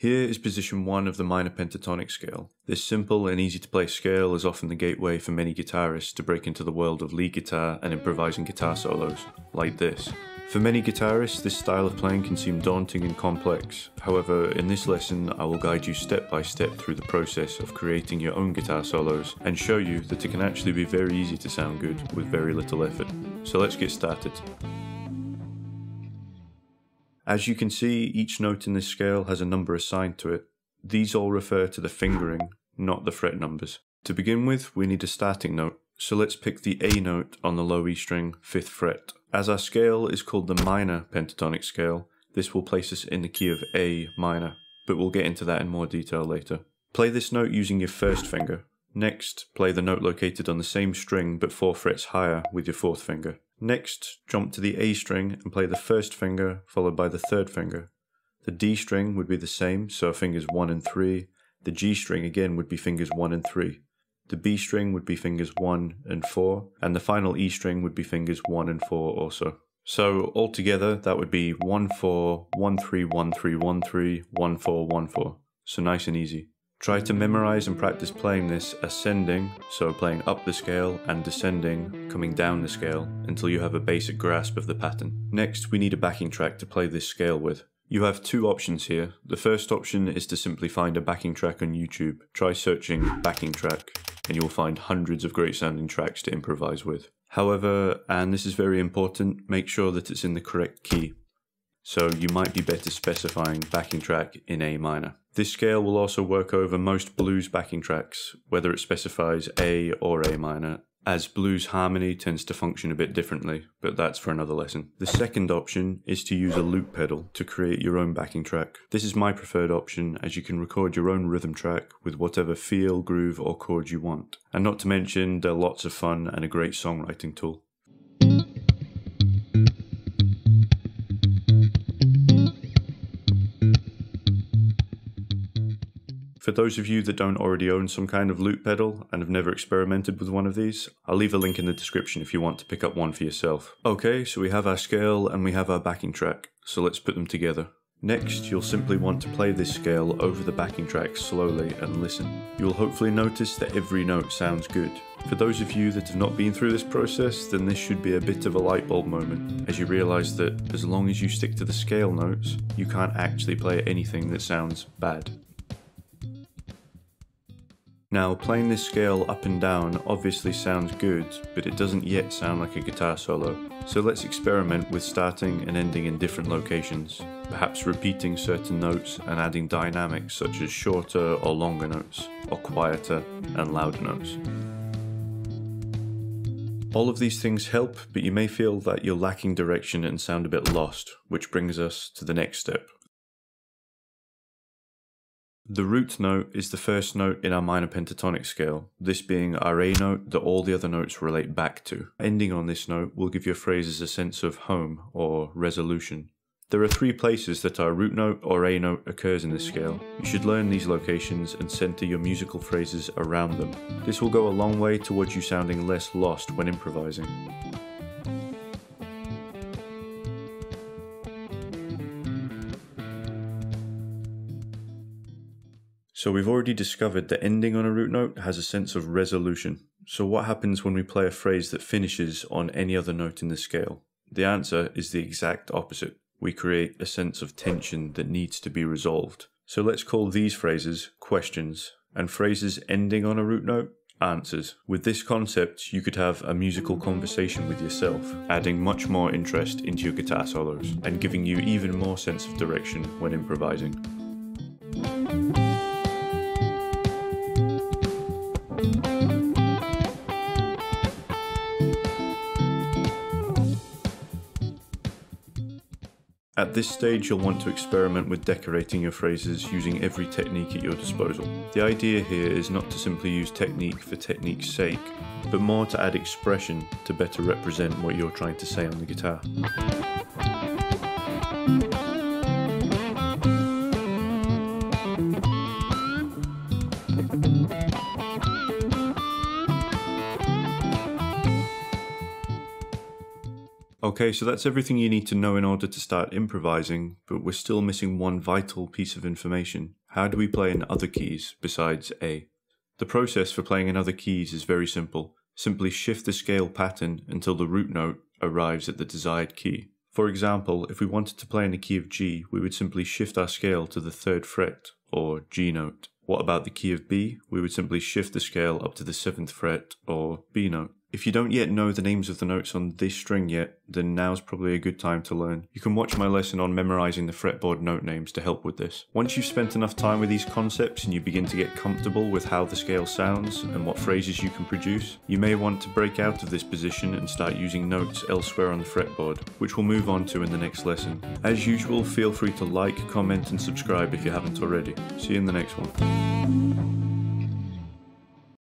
Here is position 1 of the minor pentatonic scale. This simple and easy to play scale is often the gateway for many guitarists to break into the world of lead guitar and improvising guitar solos, like this. For many guitarists, this style of playing can seem daunting and complex. However, in this lesson, I will guide you step by step through the process of creating your own guitar solos and show you that it can actually be very easy to sound good with very little effort. So let's get started. As you can see, each note in this scale has a number assigned to it. These all refer to the fingering, not the fret numbers. To begin with, we need a starting note, so let's pick the A note on the low E string, 5th fret. As our scale is called the minor pentatonic scale, this will place us in the key of A minor, but we'll get into that in more detail later. Play this note using your 1st finger. Next, play the note located on the same string but 4 frets higher with your 4th finger. Next, jump to the A string and play the 1st finger followed by the 3rd finger. The D string would be the same, so fingers 1 and 3. The G string again would be fingers 1 and 3. The B string would be fingers 1 and 4, and the final E string would be fingers 1 and 4 also. So altogether that would be 1 4 1 3 1 3 1 3 1 4 1 4. So nice and easy. Try to memorize and practice playing this ascending, so playing up the scale, and descending, coming down the scale, until you have a basic grasp of the pattern. Next, we need a backing track to play this scale with. You have 2 options here. The first option is to simply find a backing track on YouTube. Try searching backing track, and you'll find hundreds of great sounding tracks to improvise with. However, and this is very important, make sure that it's in the correct key. So you might be better specifying backing track in A minor. This scale will also work over most blues backing tracks, whether it specifies A or A minor, as blues harmony tends to function a bit differently, but that's for another lesson. The second option is to use a loop pedal to create your own backing track. This is my preferred option, as you can record your own rhythm track with whatever feel, groove or chords you want. And not to mention, they're lots of fun and a great songwriting tool. For those of you that don't already own some kind of loop pedal and have never experimented with one of these, I'll leave a link in the description if you want to pick up one for yourself. Okay, so we have our scale and we have our backing track, so let's put them together. Next, you'll simply want to play this scale over the backing track slowly and listen. You'll hopefully notice that every note sounds good. For those of you that have not been through this process, then this should be a bit of a light bulb moment, as you realise that as long as you stick to the scale notes, you can't actually play anything that sounds bad. Now, playing this scale up and down obviously sounds good, but it doesn't yet sound like a guitar solo. So let's experiment with starting and ending in different locations, perhaps repeating certain notes and adding dynamics such as shorter or longer notes, or quieter and louder notes. All of these things help, but you may feel that you're lacking direction and sound a bit lost, which brings us to the next step. The root note is the first note in our minor pentatonic scale, this being our A note that all the other notes relate back to. Ending on this note will give your phrases a sense of home or resolution. There are 3 places that our root note or A note occurs in this scale. You should learn these locations and center your musical phrases around them. This will go a long way towards you sounding less lost when improvising. So we've already discovered that ending on a root note has a sense of resolution. So what happens when we play a phrase that finishes on any other note in the scale? The answer is the exact opposite. We create a sense of tension that needs to be resolved. So let's call these phrases questions, and phrases ending on a root note answers. With this concept, you could have a musical conversation with yourself, adding much more interest into your guitar solos, and giving you even more sense of direction when improvising. At this stage, you'll want to experiment with decorating your phrases using every technique at your disposal. The idea here is not to simply use technique for technique's sake, but more to add expression to better represent what you're trying to say on the guitar. Okay, so that's everything you need to know in order to start improvising, but we're still missing one vital piece of information. How do we play in other keys besides A? The process for playing in other keys is very simple. Simply shift the scale pattern until the root note arrives at the desired key. For example, if we wanted to play in the key of G, we would simply shift our scale to the 3rd fret, or G note. What about the key of B? We would simply shift the scale up to the 7th fret, or B note. If you don't yet know the names of the notes on this string yet, then now's probably a good time to learn. You can watch my lesson on memorizing the fretboard note names to help with this. Once you've spent enough time with these concepts and you begin to get comfortable with how the scale sounds and what phrases you can produce, you may want to break out of this position and start using notes elsewhere on the fretboard, which we'll move on to in the next lesson. As usual, feel free to like, comment and subscribe if you haven't already. See you in the next one.